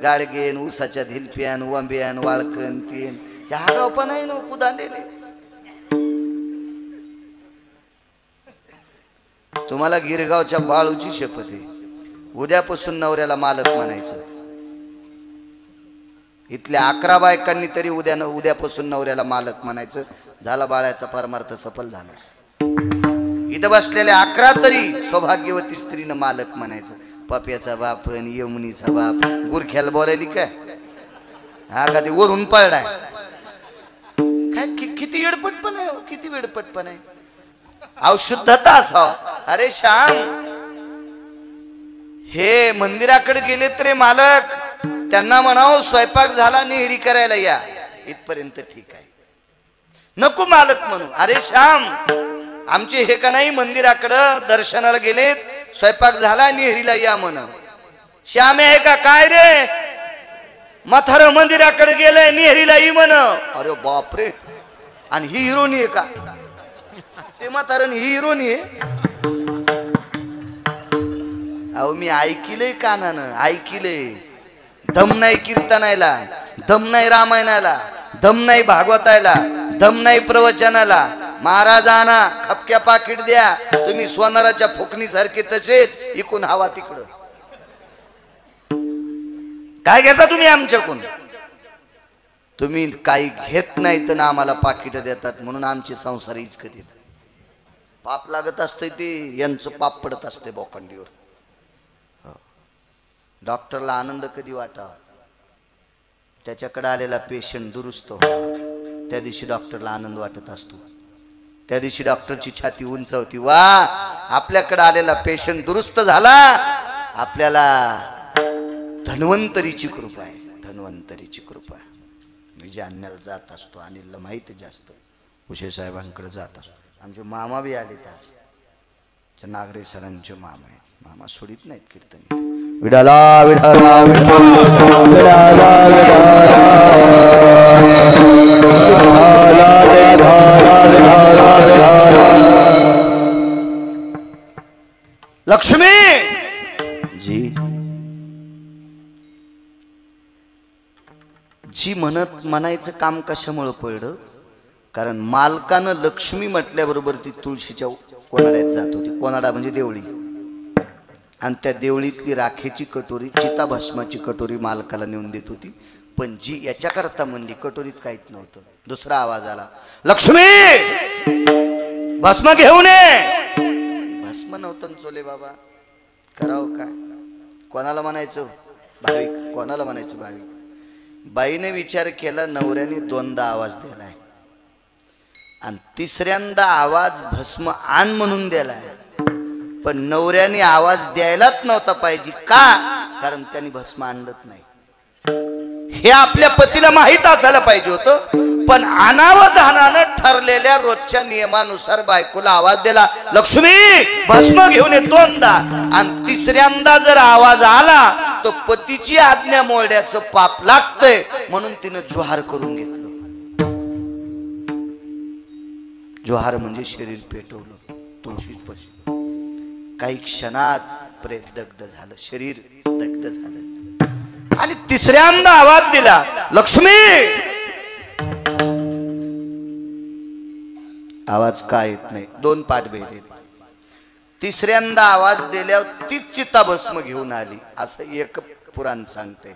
गाडगेन ऊसाच्या धिलप्यान वांब्यान वाळकन तीन ह्या गाव पण आहे ना कुदांडेले. तुम्हाला गिरगावच्या बाळूची शपथ आहे, उद्यापासून नवऱ्याला मालक म्हणायचं. इथल्या 11 बायकांनी तरी उद्यापासून नवऱ्याला मालक म्हणायचं. झाला बाळाचा परमार्थ सफल झाला. इथं बसलेल्या 11 तरी सौभाग्यवती स्त्रीनं मालक म्हणायचं. पप्याचा बाप आणि यमुनीचा बाप गुरख्याला बोलायली काय? हा का ते वरून पळलाय काय? किती वेडपटपण आहे, किती वेडपटपण आहे. अशुद्धता असाव. अरे श्याम, हे मंदिराकडे गेले तरी मालक, त्यांना म्हणावं स्वयंपाक झाला नेहरी करायला या, इथपर्यंत ठीक आहे. नको मालक म्हणू. अरे श्याम, आमचे हे का नाही मंदिराकडं दर्शनाला गेलेत, स्वयंपाक झाला नेहरीला या म्हण. श्याम आहे का काय रे? म्हातारं मंदिराकडे गेलंय नेहरीला ही म्हण. अरे बापरे, आणि ही हिरोनी आहे का? ते म्हातारण ही हिरोनी आहे. अहो मी ऐकिलंय कानानं, ऐकिलंय. दम नाही कीर्तनायला, दम नाही रामायणाला, दम नाही भागवतायला, दम नाही प्रवचनाला. महाराजांना खपक्या पाकिट द्या, तुम्ही सोनाराच्या फुकणी सारखे तसेच इकून हवा तिकडं. काय घेता तुम्ही आमच्याकडून? तुम्ही काही घेत नाही तर आम्हाला पाकिट देतात, म्हणून आमचे संसार इचकत येतात. पाप लागत असते ते, यांचं पाप पडत असते बोकांडीवर. डॉक्टरला आनंद कधी वाटावा? त्याच्याकडे आलेला पेशंट दुरुस्त हो, त्या दिवशी डॉक्टरला आनंद वाटत असतो. त्या दिवशी डॉक्टरची छाती उंचावती, वा आपल्याकडे आलेला पेशंट दुरुस्त झाला, आपल्याला धन्वंतरीची कृपा आहे, धन्वंतरीची कृपा आहे. मी जालन्याला जात असतो, अनिलला माहिती जास्त, उशे साहेबांकडे जात असतो. आमचे मामा बी आले आज, नागरे सरांचे मामा आहेत. मामा सोडित नाहीत कीर्तन. विडाला विडाला लक्ष्मी जी जी म्हणायचं काम कशामुळे पडलं? कारण मालकानं लक्ष्मी म्हटल्याबरोबर ती तुळशीच्या कोनाड्यात जात होती. कोनाडा म्हणजे देवळी, आणि त्या देवळीतली राखेची कटोरी, चिताभस्माची कटोरी मालकाला नेऊन देत होती. पण जी याच्याकरता म्हणली, कटोरीत काहीच नव्हतं. दुसरा आवाज आला, लक्ष्मी भस्म घेऊन ये. भस्म नव्हतं चोले बाबा, करावं काय? कोणाला म्हणायचं? भाविक. कोणाला म्हणायचं? भाविक. बाईने विचार केला, नवऱ्याने 2दा आवाज दिलाय आणि तिसऱ्यांदा आवाज भस्म आण म्हणून दिलाय, पण नवऱ्याने आवाज द्यायलाच नव्हता पाहिजे. का? कारण त्यांनी भस्म आणलंच नाही. हे आपल्या पतीला माहित असायला पाहिजे होतं, पण अनावधानानं ठरलेल्या रोजच्या नियमानुसार बायकोला आवाज दिला, लक्ष्मी भस्म घेऊन ये 2दा, आणि तिसऱ्यांदा जर आवाज आला तर पतीची आज्ञा मोडण्याचं पाप लागतंय, म्हणून तिनं जोहार करून घेतलं. जोहार म्हणजे शरीर पेटवलं तुळशीच पशी. काही क्षणात प्रेत दग्ध झालं, शरीर दग्ध झालं. आणि तिसऱ्यांदा आवाज दिला, लक्ष्मी. आवाज का येत नाही? 2 पाठभेद आहेत. तिसऱ्यांदा आवाज दिल्यावर तीच चिताभस्म घेऊन आली, असं एक पुराण सांगते.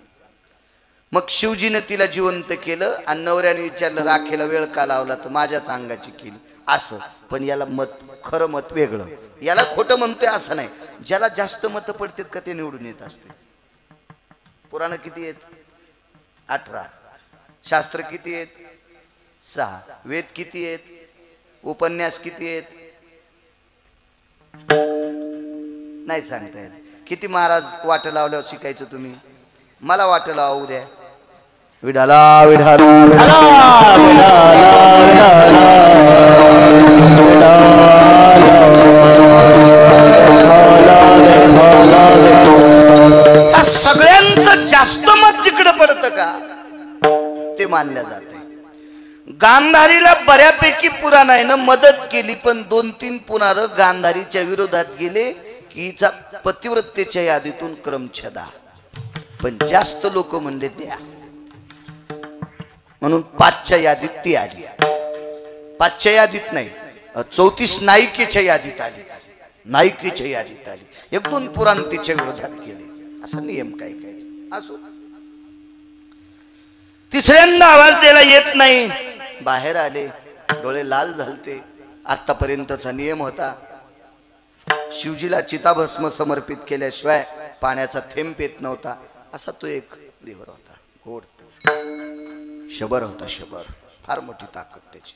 मग शिवजीने तिला जिवंत केलं आणि नवऱ्याने विचारलं, राखेला वेळ का लावला? तर माझ्याच अंगाची केली असं. पण याला मत, खरं मत वेगळं. याला खोटं म्हणतोय असं नाही. ज्याला जास्त मत पडतात का ते निवडून येत असते. पुराण किती आहेत? 18. शास्त्र किती आहेत? 6. वेद किती आहेत? उपन्यास किती आहेत? नाही सांगता येत. किती महाराज वाट लावल्यावर शिकायचं तुम्ही? मला वाट लावा उद्या. विडाला विडाला सगळ्यांचं जास्त मत जिकडे पडतं का ते मानल्या जाते. गांधारीला बऱ्यापैकी पुराणानं मदत केली, पण 2-3 पुराण गांधारीच्या विरोधात गेले की हिचा पतिव्रतेच्या यादीतून क्रमछदा. पण जास्त लोक म्हणले द्या, म्हणून 5च्या यादीत ती आली. 5च्या यादीत नाही, 34 नायिकेच्या यादीत आली. नायिकेच्या यादीत आली. 1-2 पुराण तिच्या विरोधात केले. असा नियम काय काय असो. तिसऱ्यांदा आवाज द्यायला येत नाही. बाहेर आले, डोळे लाल झालते. आतापर्यंतचा नियम होता, शिवजीला चिताभस्म समर्पित केल्याशिवाय पाण्याचा थेंब पेत नव्हता. असा तो एक देवर होता. गोड शबर होता. शबर, फार मोठी ताकद त्याची.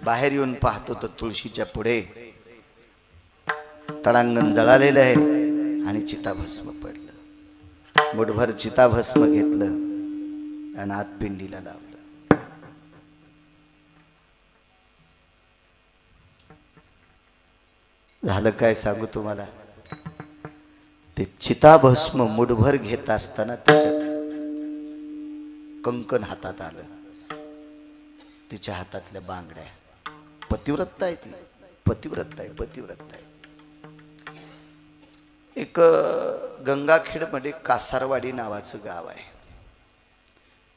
बाहेर येऊन पाहतो तर तुळशीच्या पुढे तडांगण जळालेलं आहे आणि चिताभस्म पडलं. मुठभर चिताभस्म घेतलं आणि आत पिंडीला लावलं. झालं काय सांगू तुम्हाला. ते चिताभस्म मुठभर घेत असताना त्याच्यात कंकण हातात आलं. तिच्या हातातल्या बांगड्या. पतिव्रता आहे ती, पतिव्रता आहे, पतिव्रता आहे. एक गंगाखेड मध्ये कासारवाडी नावाचं गाव आहे.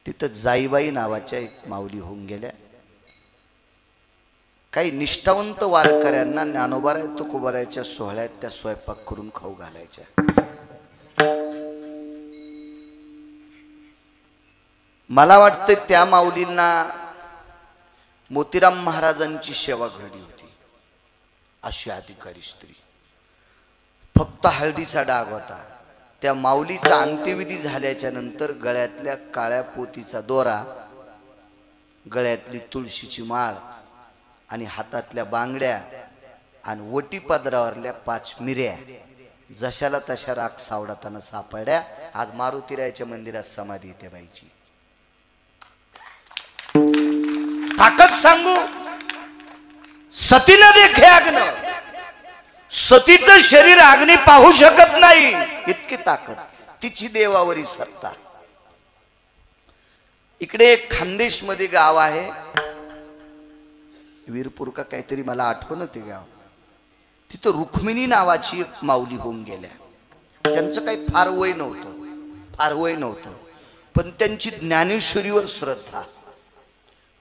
तिथं जाईबाई नावाच्या एक माऊली होऊन गेल्या. काही निष्ठावंत वारकऱ्यांना ज्ञानोबाराय तुकोबारायच्या सोहळ्यात त्या स्वयंपाक करून खाऊ घालायच्या. मला वाटतं त्या माऊलींना मोतीराम महाराजांची सेवा घडली होती. अशी अधिकारी स्त्री. फक्त हळदीचा डाग होता. त्या माऊलीचा अंत्यविधी झाल्याच्या नंतर गळ्यातल्या काळ्या पोतीचा दोरा, गळ्यातली तुळशीची माळ आणि हातातल्या बांगड्या आणि ओटी पदरावरल्या 5 मिऱ्या जशाला तशा राख सावडाताना सापडल्या. आज मारुतीरायाच्या मंदिरात समाधी त्या बाईची. ताकद सांगू, सतीनं देखे अग्न. सतीचं शरीर अग्नी पाहू शकत नाही, इतकी ताकद तिची देवावरी सत्ता. इकडे एक खानदेश मध्ये गाव आहे, वीरपूर का काहीतरी, मला आठवण ते गाव. तिथं रुक्मिणी नावाची एक माऊली होऊन गेल्या. त्यांचं काही फार वय नव्हतं, पण त्यांची ज्ञानेश्वरीवर श्रद्धा.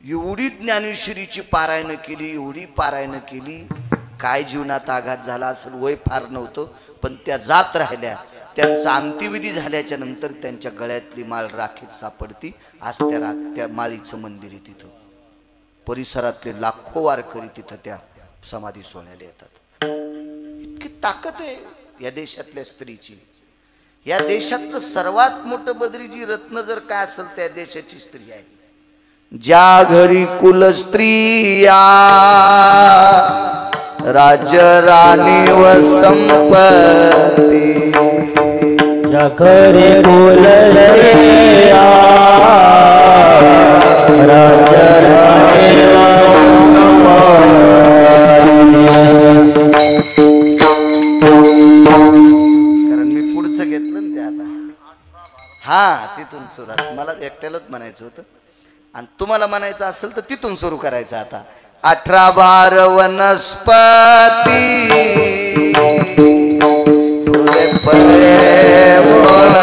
एवढी ज्ञानेश्वरीची पारायण केली, एवढी पारायण केली. काय जीवनात आघात झाला असेल, वय फार नव्हतं, पण त्या जात राहिल्या. त्यांचा अंत्यविधी झाल्याच्या नंतर त्यांच्या गळ्यातली माळ राखीत सापडती. आज त्या माळीचं मंदिर आहे. तिथं परिसरातले लाखो वारकरी तिथं त्या समाधी सोहळ्याला येतात. इतकी ताकद आहे या देशातल्या स्त्रीची. या देशातलं सर्वात मोठं बद्रीजी रत्न जर काय असेल त्या देशाची स्त्री आहे. ज्या घरी कुल स्त्रिया राजराणी व संपत्ती, ज्या घरी कुल स्त्रिया राजराणी कारण मी पुढचं घेतलं ना ते आता. हा, तिथून सुरुवात. मला एकट्यालाच म्हणायचं होतं आणि तुम्हाला म्हणायचं असेल तर तिथून सुरू करायचं. आता 18-12 वनस्पती फुले फळे बोल.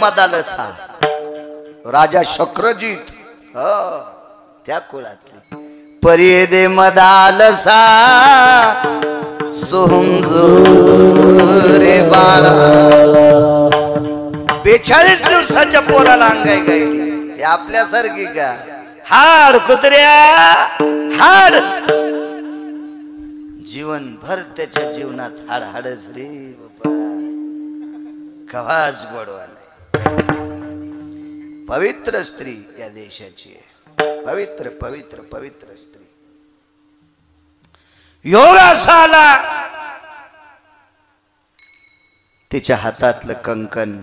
मदालसा राजा शक्रजित त्या कुळातली परी दे मदालसा सोहंजो रे बाळा 42 दिवसाच्या पोराला अंगाई गायली आपल्यासारखी का हाड कुत्र्या हाड जीवनभर त्याच्या जीवनात हाड हाडच रे बाबा कवाच गोडवा नाही पवित्र स्त्री त्या देशाची आहे पवित्र पवित्र पवित्र स्त्री योग असा आला तिच्या हातातलं कंकण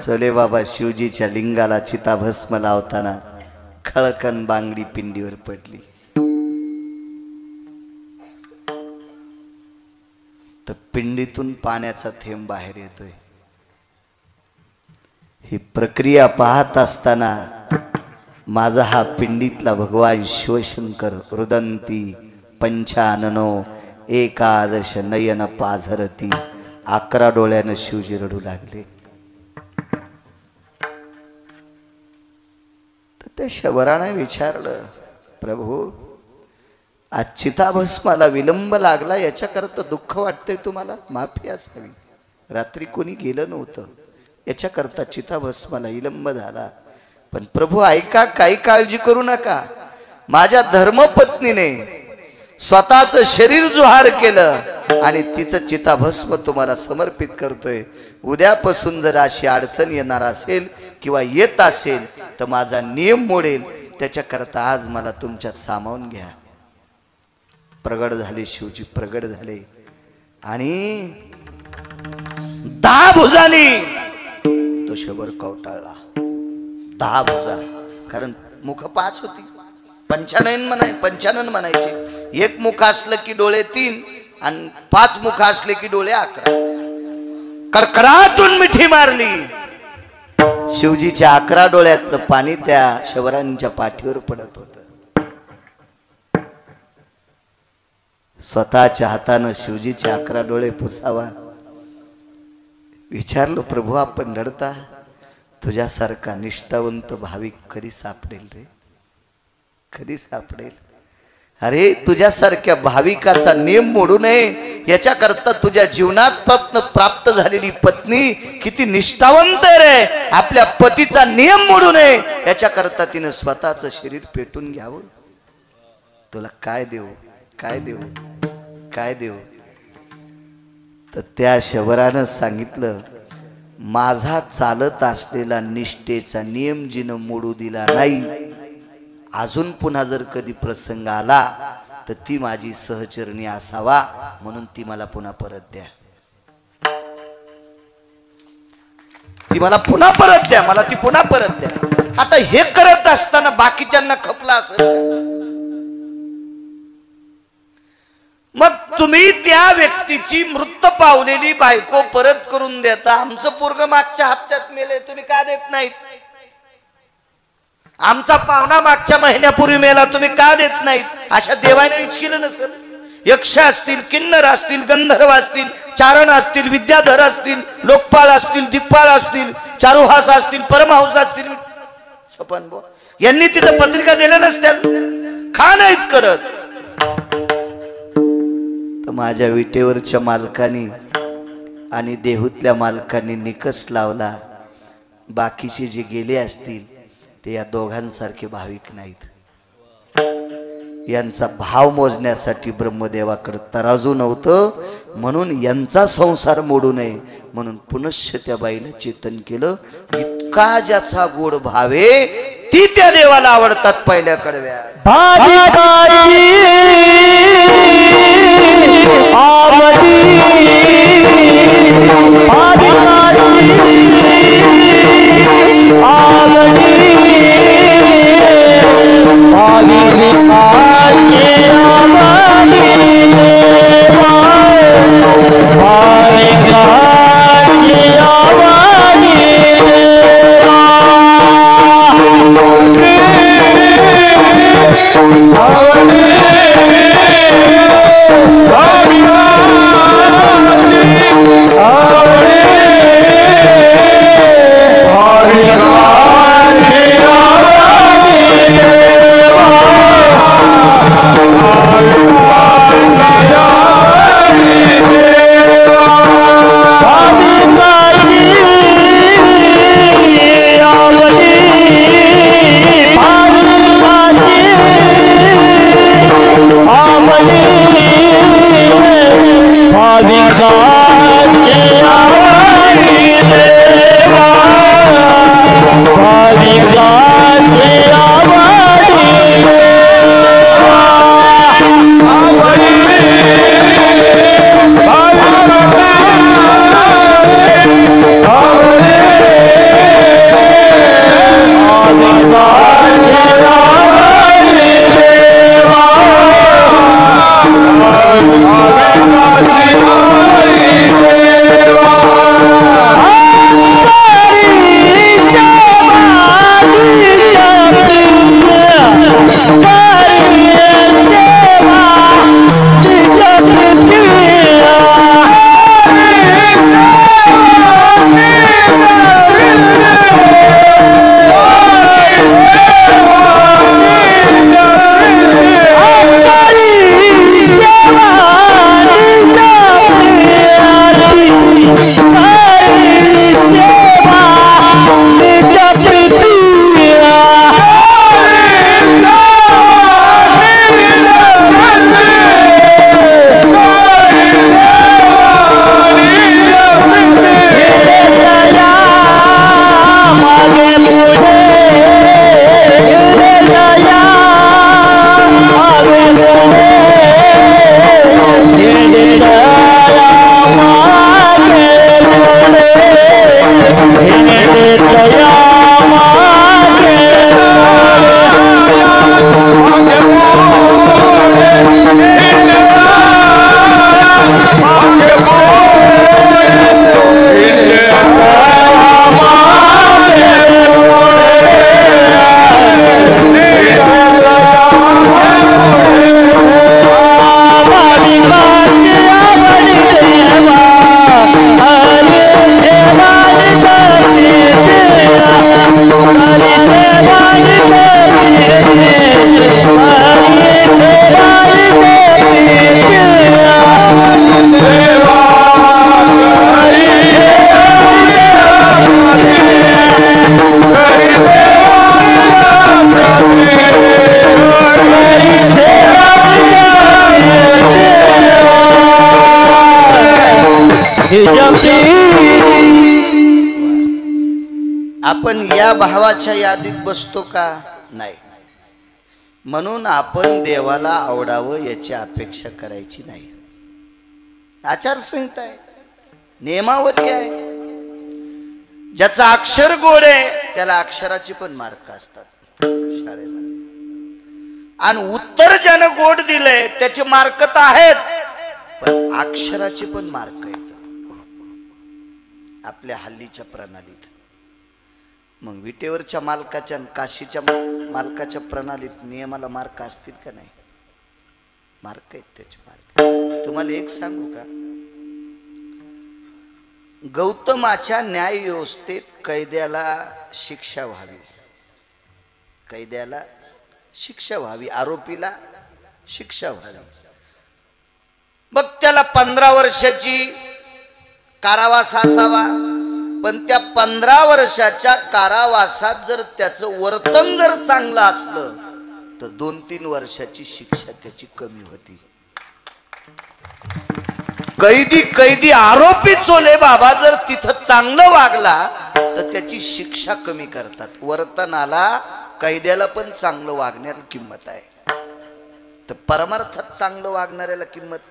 चले बाबा शिवजीच्या लिंगाला चिताभस्म लावताना खळकन बांगडी पिंडीवर पडली तर पिंडीतून पाण्याचा थेंब बाहेर येतोय ही प्रक्रिया पाहत असताना माझा हा पिंडीतला भगवान शिवशंकर रुदंती पंचाननो एकादश नयन पाझरती 11 डोळ्यानं शिवजी रडू लागले तर त्या शबराने विचारलं प्रभू आज चिताभस्माला विलंब लागला याच्याकरता दुःख वाटतंय तुम्हाला माफी असावी रात्री कोणी गेलं नव्हतं याच्याकरता चिताभस्माला विलंब झाला पण प्रभू ऐका काही काळजी करू नका माझ्या धर्मपत्नीने स्वतःच शरीर जुहार केलं आणि तिचं चिताभस्म तुम्हाला समर्पित करतोय उद्यापासून जर अशी अडचण येणार असेल किंवा येत असेल तर माझा नियम मोडेल त्याच्याकरता आज मला तुमच्यात सामावून घ्या प्रगट झाले शिवजी प्रगट झाले आणि 10 भुजांनी तो शबर कवटाळला 10 भुजा कारण मुख 5 होती पंचानन म्हणायचे एक मुख असलं की डोळे 3 आणि 5 मुख असले की डोळे 11 कडकडातून मिठी मारली शिवजीच्या 11 डोळ्यातलं पाणी त्या शबरांच्या पाठीवर पडत होत स्वतःच्या हातानं शिवजीचे 11 डोळे पुसावा विचारलो प्रभू आपण रडता तुझ्यासारखा निष्ठावंत भाविक कधी सापडेल रे कधी सापडेल अरे तुझ्यासारख्या भाविकाचा नियम मोडू नये याच्याकरता तुझ्या जीवनात प्राप्त झालेली पत्नी किती निष्ठावंत आहे रे आपल्या पतीचा नियम मोडू नये याच्याकरता तिने स्वतःचं शरीर पेटून घ्यावं तुला काय देऊ काय देऊ काय देऊ तर त्या शबरानं सांगितलं माझा चालत असलेला निष्ठेचा नियम जिनं मोडू दिला नाही अजून पुन्हा जर कधी प्रसंग आला तर ती माझी सहचरणी असावा म्हणून ती मला पुन्हा परत द्या ती मला पुन्हा परत द्या मला ती पुन्हा परत द्या आता हे करत असताना बाकीच्यांना खपला असेल मग तुम्ही त्या व्यक्तीची मृत पावलेली बायको परत करून देता आमचं पोरग मागच्या हप्त्यात मेले तुम्ही का देत नाहीत आमचा पाहुणा मागच्या महिन्यापूर्वी मेला तुम्ही का देत नाहीत अशा देवाने इचकिलं नसेल यक्ष असतील किन्नर असतील गंधर्व असतील चारण असतील विद्याधर असतील लोकपाळ असतील दिप्पाळ असतील चारुहास असतील परमहंस असतील छपन यांनी तिथं पत्रिका दिल्या नसत्या का नाहीत करत माझ्या विटेवरच्या मालकानी आणि देहूतल्या मालकांनी निकस लावला बाकीचे जे गेले असतील ते या दोघांसारखे भाविक नाहीत यांचा भाव मोजण्यासाठी ब्रह्मदेवाकडे तराजू नव्हतं म्हणून यांचा संसार मोडू नये म्हणून पुनश्च त्या बाईला चेतन केलं इतका ज्याचा गोड भावे ती त्या देवाला आवडतात पहिल्या कडव्या हे जमते आपण या भावाच्या यादीत बसतो का नाही म्हणून आपण देवाला आवडावं याची अपेक्षा करायची नाही आचारसंहिता आहे नियमावली आहे ज्याचं अक्षर गोड आहे त्याला अक्षराची पण मार्क असतात शाळेमध्ये आणि उत्तर ज्यानं गोड दिलंय त्याचे मार्क तर आहेत पण अक्षराचे पण मार्क आहेत आपल्या हल्लीच्या प्रणालीत मग विटेवरच्या मालकाच्या काशीच्या मालकाच्या प्रणालीत नियमाला मार्क असतील का नाही मार्क आहेत त्याचे मार्क तुम्हाला एक सांगू का गौतमाच्या न्याय व्यवस्थेत कैद्याला शिक्षा व्हावी कैद्याला शिक्षा व्हावी आरोपीला शिक्षा व्हावी मग त्याला 15 वर्षाची कारावास असावा पण त्या 15 वर्षाच्या कारावासात जर त्याचं वर्तन जर चांगलं असलं तर 2-3 वर्षाची शिक्षा त्याची कमी होती कैदी आरोपी चोले बाबा जर तिथं चांगलं वागला तर त्याची शिक्षा कमी करतात वर्तनाला कैद्याला पण चांगलं वागण्याला किंमत आहे तर परमार्थात चांगलं वागणाऱ्याला किंमत